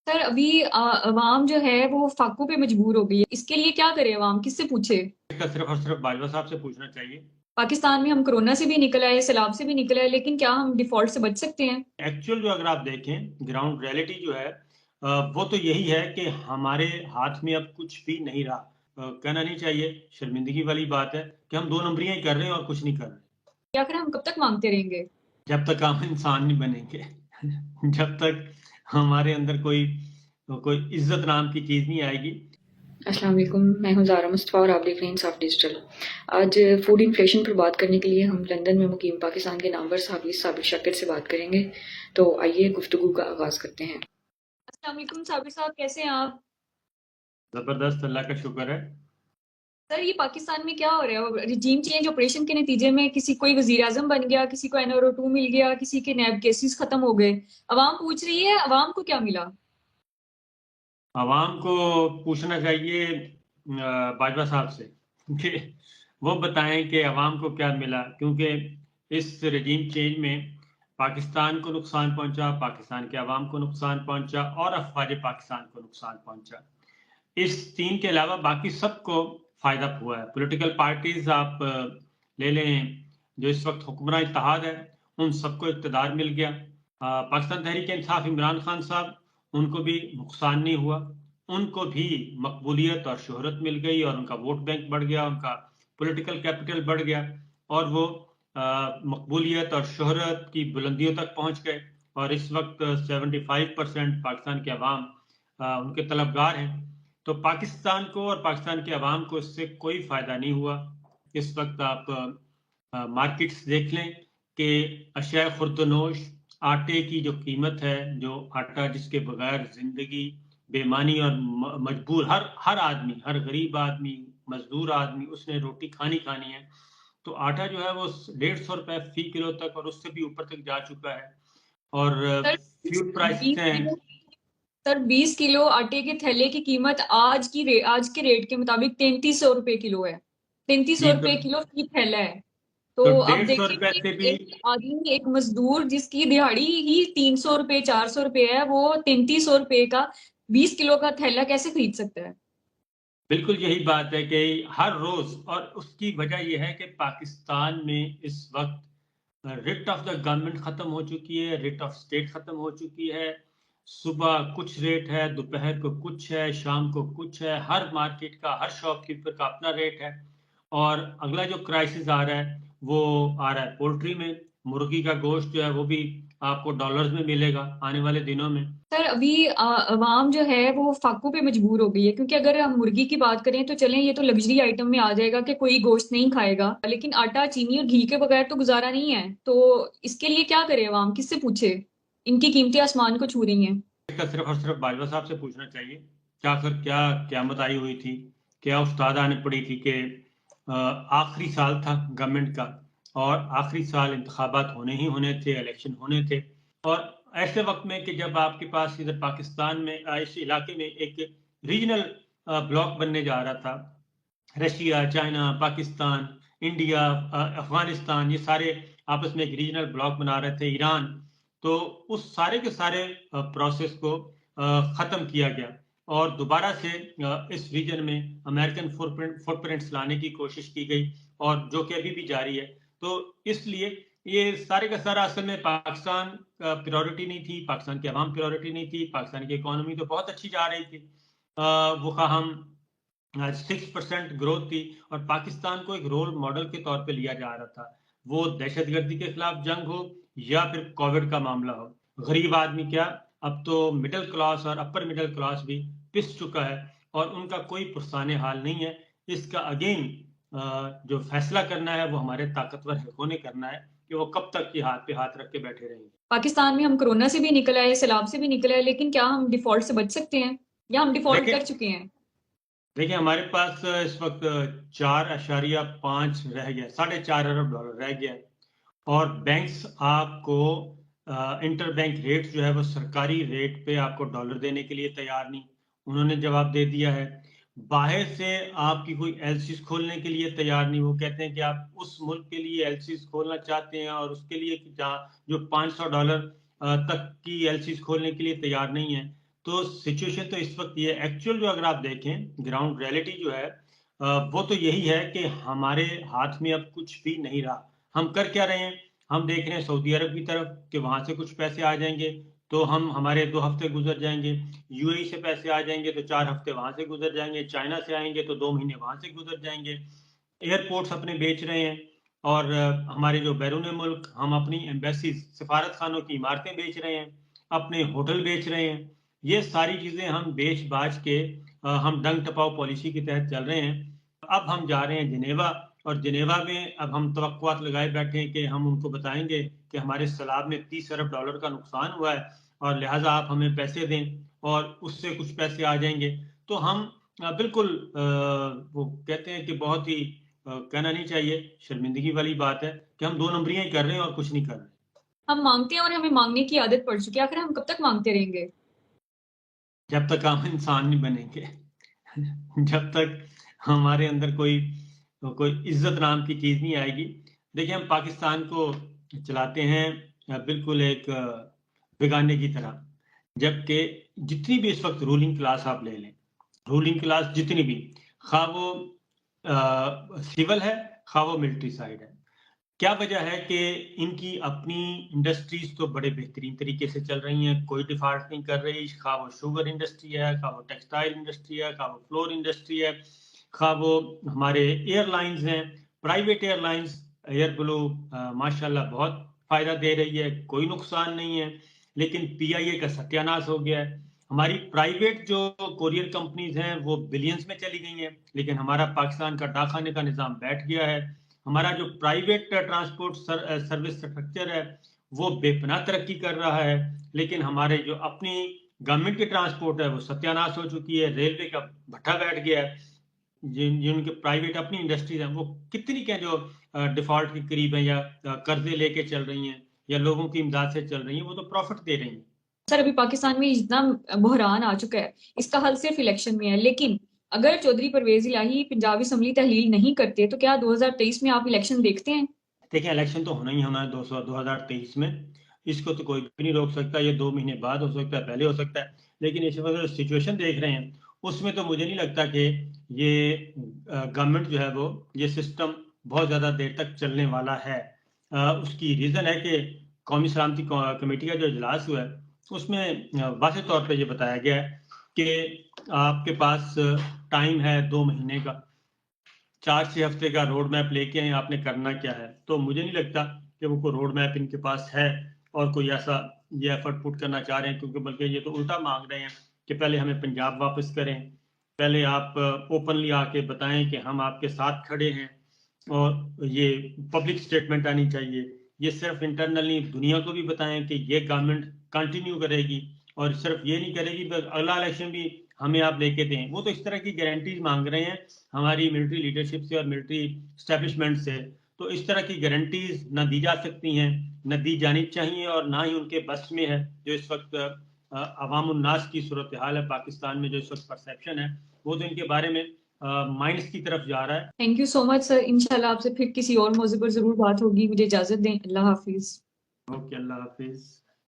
Sir अभी अवाम जो है वो फाकों पे मजबूर हो गई है। इसके लिए क्या करे अवाम, किससे पूछे? इसका सिर्फ और सिर्फ बाजवा साहब से पूछना चाहिए। पाकिस्तान में हम कोरोना से भी निकल आए, सैलाब से भी निकल आए, लेकिन क्या हम डिफॉल्ट से बच सकते हैं? एक्चुअल जो अगर आप देखें ग्राउंड रियलिटी जो है वो तो यही है कि हमारे हाथ में अब कुछ भी नहीं रहा। कहना नहीं चाहिए, शर्मिंदगी वाली बात है कि हम दो नंबरियां ही कर रहे हैं और कुछ नहीं कर रहे। या फिर हम कब तक मांगते रहेंगे? जब तक हम इंसान नहीं बनेंगे जब तक हमारे अंदर कोई कोई इज्जत नाम की चीज नहीं आएगी। अस्सलाम वालेकुम, मैं हूं ज़ारा मुस्तफ़ा और आप देख रहे हैं इंसाफ डिजिटल। आज फूड इन्फ्लेशन पर बात करने के लिए हम लंदन में मुकीम पाकिस्तान के नामवर साबिर साबिर शाकिर से बात करेंगे। तो आइए गुफ्तगू का आगाज़ करते हैं। अस्सलाम वालेकुम साबिर साहब, कैसे हैं आप? जबरदस्त, अल्लाह का शुक्र है। सर ये पाकिस्तान में क्या हो रहा है? रिजीम चेंज ऑपरेशन के नतीजे में किसी कोई वजीर आजम बन गया, किसी को NRO 2 मिल गया, किसी के नैब केसेस खत्म हो गए। अवाम पूछ रही है, अवाम को क्या मिला? आवाम को पूछना चाहिए बाजवा साहब से कि वो बताएं कि आवाम को क्या मिला, क्योंकि इस रजीम चेंज में पाकिस्तान को नुकसान पहुंचा, पाकिस्तान के आवाम को नुकसान पहुंचा और अफवाज पाकिस्तान को नुकसान पहुंचा। इस तीन के अलावा बाकी सबको फायदा हुआ है। पॉलिटिकल पार्टीज आप ले लें, जो इस वक्त हुक्मरान इत्तेहाद है, उन सबको इक़्तिदार मिल गया। पाकिस्तान तहरीक इंसाफ इमरान खान साहब, उनको भी नुकसान नहीं हुआ, उनको भी मकबूलियत और शोहरत मिल गई और उनका वोट बैंक बढ़ गया, उनका पॉलिटिकल कैपिटल बढ़ गया और वो मकबूलियत और शोहरत की बुलंदियों तक पहुंच गए। और इस वक्त 75% पाकिस्तान के अवाम उनके तलबगार हैं। तो पाकिस्तान को और पाकिस्तान के अवाम को इससे कोई फायदा नहीं हुआ। इस वक्त आप मार्केट्स देख लें कि अशिया खुर्दनोश आटे की जो कीमत है, जो आटा जिसके बगैर जिंदगी बेमानी और मजबूर हर आदमी, हर गरीब आदमी, मजदूर आदमी, उसने रोटी खानी खानी है। तो आटा जो है वो 150 रुपए फी किलो तक और उससे भी ऊपर तक जा चुका है। और सर फ्यूल प्राइस 20 हैं। किलो सर 20 किलो आटे के थैले की कीमत आज के रेट के मुताबिक 3300 रुपए किलो है। तैंतीस जी, सौ रुपए किलो की थैला है। तो तो अब 150 रुपए देखिए से कि भी। एक आदमी, एक मजदूर जिसकी दिहाड़ी ही 300 रुपए 400 रुपए है, वो 3300 रुपए का 20 किलो का थैला कैसे खरीद सकता है? बिल्कुल यही बात है कि हर रोज, और उसकी वजह यह है कि पाकिस्तान में इस वक्त रिट ऑफ द गवर्नमेंट खत्म हो चुकी है, रिट ऑफ स्टेट खत्म हो चुकी है। सुबह कुछ रेट है, दोपहर को कुछ है, शाम को कुछ है। हर मार्केट का, हर शॉपकीपर का अपना रेट है। और अगला जो क्राइसिस आ रहा है वो आ रहा है पोल्ट्री में। मुर्गी का गोश्त जो है वो भी आपको डॉलर्स में मिलेगा आने वाले दिनों में। सर अभी अवाम जो है वो फाकों पे मजबूर हो गई है, क्योंकि अगर हम मुर्गी की बात करें तो चलें, ये तो लग्जरी आइटम में आ जाएगा कि कोई गोश्त नहीं खाएगा, लेकिन आटा चीनी और घी के बगैर तो गुजारा नहीं है। तो इसके लिए क्या करे अवाम, किससे पूछे? इनकी कीमतें आसमान को छू रही हैं। इसका सिर्फ और सिर्फ बाजवा साहब से पूछना चाहिए। क्या सर, क्या क़यामत आई हुई थी, क्या उस्ताद आने पड़ी थी कि आखिरी साल था गवर्नमेंट का और आखिरी साल इंतखाबात होने ही होने थे, इलेक्शन होने थे। और ऐसे वक्त में कि जब आपके पास इधर पाकिस्तान में इस इलाके में एक रीजनल ब्लॉक बनने जा रहा था, Russia, China, Pakistan, India, Afghanistan, ये सारे आपस में एक रीजनल ब्लॉक बना रहे थे, ईरान। तो उस सारे के सारे प्रोसेस को खत्म किया गया और दोबारा से इस रीजन में अमेरिकन फुटप्रिंट्स लाने की कोशिश की गई और जो कि अभी भी जारी है। तो इसलिए ये सारे का सारा असल में पाकिस्तान प्रायोरिटी नहीं थी, पाकिस्तान की आवाम प्रायोरिटी नहीं थी। पाकिस्तान की इकोनॉमी तो बहुत अच्छी जा रही थी, वो हम 6% ग्रोथ थी और पाकिस्तान को एक रोल मॉडल के तौर पे लिया जा रहा था। वो दहशतगर्दी के खिलाफ जंग हो या फिर कोविड का मामला हो। गरीब आदमी क्या, अब तो मिडिल क्लास और अपर मिडिल क्लास भी पिस चुका है और उनका कोई पुरसाने हाल नहीं है। इसका अगेन जो फैसला करना है वो हमारे ताकतवर हिस्सों ने करना है कि वो कब तक ये हाथ पे हाथ रख के बैठे रहेंगे। पाकिस्तान में हम कोरोना से भी निकल आए, सैलाब से भी निकल आए, लेकिन क्या हम डिफॉल्ट से बच सकते हैं या हम डिफॉल्ट देखिए कर चुके हैं? देखिए हमारे पास इस वक्त 4.5 रह गया, $4.5 अरब रह गया है। और बैंक्स आपको इंटर बैंक रेट जो है वो सरकारी रेट पे आपको डॉलर देने के लिए तैयार नहीं, उन्होंने जवाब दे दिया है। बाहर से आपकी कोई एलसीज खोलने के लिए तैयार नहीं, वो कहते हैं कि आप उस मुल्क के लिए एलसीज खोलना चाहते हैं और उसके लिए जहाँ जो $500 तक की एलसीज खोलने के लिए तैयार नहीं है। तो सिचुएशन तो इस वक्त ये एक्चुअल जो अगर आप देखें ग्राउंड रियलिटी जो है वो तो यही है कि हमारे हाथ में अब कुछ भी नहीं रहा। हम कर क्या रहे हैं? हम देख रहे हैं सऊदी अरब की तरफ कि वहां से कुछ पैसे आ जाएंगे तो हमारे 2 हफ्ते गुजर जाएंगे। यूएई से पैसे आ जाएंगे तो 4 हफ्ते वहां से गुजर जाएंगे। चाइना से आएंगे तो 2 महीने वहां से गुजर जाएंगे। एयरपोर्ट्स अपने बेच रहे हैं और हमारे जो बैरून मुल्क हम अपनी एम्बेसीज सफारत खानों की इमारतें बेच रहे हैं, अपने होटल बेच रहे हैं। ये सारी चीजें हम बेच बाच के हम डंग टपाओ पॉलिसी के तहत चल रहे हैं। अब हम जा रहे हैं जिनेवा और जिनेवा में अब हम तवक्कुआत लगाए बैठे हैं कि हम उनको बताएंगे कि हमारे सैलाब में $30 अरब का नुकसान हुआ है और लिहाजा आप हमें पैसे दें और उससे कुछ पैसे आ जाएंगे। तो हम बिल्कुल वो कहते हैं कि बहुत ही कहना नहीं चाहिए, शर्मिंदगी वाली बात है कि हम 2 नंबरियां ही कर रहे हैं और कुछ नहीं कर रहे। हम मांगते हैं और हमें मांगने की आदत पड़ चुकी है, आखिर हम कब तक मांगते रहेंगे? जब तक हम इंसान नहीं बनेंगे जब तक हमारे अंदर कोई कोई इज्जत नाम की चीज नहीं आएगी। देखिए हम पाकिस्तान को चलाते हैं बिल्कुल एक बेगाने की तरह, जबकि जितनी भी इस वक्त रूलिंग क्लास आप ले लें, रूलिंग क्लास जितनी भी, खा वो सिविल है खा वो मिलिट्री साइड है, क्या वजह है कि इनकी अपनी इंडस्ट्रीज तो बड़े बेहतरीन तरीके से चल रही हैं, कोई डिफॉल्ट नहीं कर रही। खा वो शुगर इंडस्ट्री है, खा वो टेक्सटाइल इंडस्ट्री है, खा वो फ्लोर इंडस्ट्री है, खा वो हमारे एयरलाइंस हैं, प्राइवेट एयरलाइंस। एयर ब्लू माशाल्लाह बहुत फायदा दे रही है, कोई नुकसान नहीं है। लेकिन पीआईए का सत्यानाश हो गया है। हमारी प्राइवेट जो कोरियर कंपनीज हैं वो बिलियंस में चली गई हैं, लेकिन हमारा पाकिस्तान का डाकखाने का निजाम बैठ गया है। हमारा जो प्राइवेट ट्रांसपोर्ट सर्विस स्ट्रक्चर है वो बेपनाह तरक्की कर रहा है, लेकिन हमारे जो अपनी गवर्नमेंट की ट्रांसपोर्ट है वो सत्यानाश हो चुकी है। रेलवे का भट्ठा बैठ गया है। जिनके प्राइवेट अपनी इंडस्ट्रीज हैं वो कितनी क्या जो डिफॉल्ट के करीब है या कर्जे लेके चल रही हैं या लोगों की इमदाद से चल रही हैं, वो तो प्रॉफिट दे रही हैं। सर अभी पाकिस्तान में इतना बहरान आ चुका है, इसका हल सिर्फ इलेक्शन में है। लेकिन अगर चौधरी परवेज इलाही पंजाब असम्बली तहलील नहीं करते तो क्या 2023 में आप इलेक्शन देखते हैं? देखिए इलेक्शन तो होना ही होना है 2023 में, इसको तो कोई भी नहीं रोक सकता। ये 2 महीने बाद हो सकता है, पहले हो सकता है, लेकिन इस वक्त जो सिचुएशन देख रहे हैं उसमें तो मुझे नहीं लगता कि ये गवर्नमेंट जो है वो ये सिस्टम बहुत ज़्यादा देर तक चलने वाला है। उसकी रीज़न है कि कौमी सलामती कमेटी का जो इजलास हुआ है उसमें वाज़ेह तौर पे ये बताया गया है कि आपके पास टाइम है 2 महीने का, 4-6 हफ्ते का रोड मैप लेके आए, आपने करना क्या है। तो मुझे नहीं लगता कि वो कोई रोड मैप इनके पास है और कोई ऐसा ये एफर्ट पुट करना चाह रहे हैं, क्योंकि बल्कि ये तो उल्टा मांग रहे हैं कि पहले हमें पंजाब वापस करें, पहले आप ओपनली आके बताएं कि हम आपके साथ खड़े हैं और ये पब्लिक स्टेटमेंट आनी चाहिए। ये सिर्फ इंटरनली दुनिया को भी बताएं कि ये गवर्नमेंट कंटिन्यू करेगी और सिर्फ ये नहीं करेगी बस अगला इलेक्शन भी हमें आप लेके दें। वो तो इस तरह की गारंटीज मांग रहे हैं हमारी मिलिट्री लीडरशिप से और मिलिट्री स्टैब्लिशमेंट से। तो इस तरह की गारंटीज ना दी जा सकती हैं, न दी जानी चाहिए और ना ही उनके बस में है। जो इस वक्त अवामुन्नास की सूरत हाल है पाकिस्तान में, जो इस वक्त परसेप्शन है वो तो इनके बारे में माइंड्स की तरफ जा रहा है। Thank you so much sir, इंशाल्लाह आपसे फिर किसी और मौजू पर जरूर बात होगी। मुझे इजाजत दें, अल्लाह हाफिज। ओके, अल्लाह हाफिज।